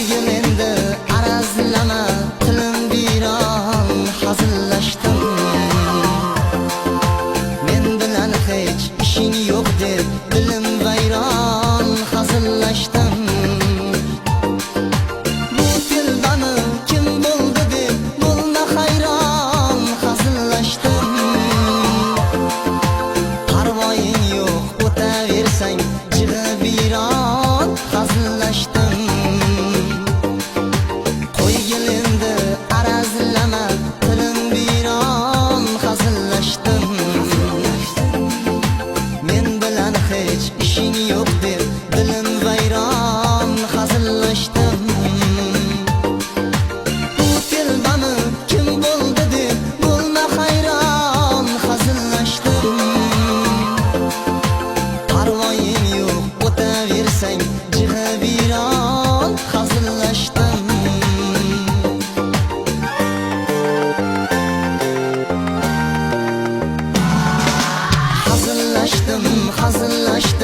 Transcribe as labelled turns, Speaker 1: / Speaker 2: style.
Speaker 1: Qo'ygil endi arazlama, tilim biron hazillashdim. Men bilan hech ishing yo'q deb dilim vayron hazillashdim. Bu telbani kim bo'ldi deb bo'lma hayron hazillashdim. Parvoying yo'q o'taversang jig'i biron hazillashdim. Qo'ygil endi arazlama, tilim biron hazillashdim. Men bilan hech ishing yo'q deb dilim vayron hazillashdim. Bu telbani kim bo'ldi deb bo'lma hayron hazillashdim. Parvoying yo'q o'taversang jig'i biron hazillashdim. Hazillashdim, hazillashdim.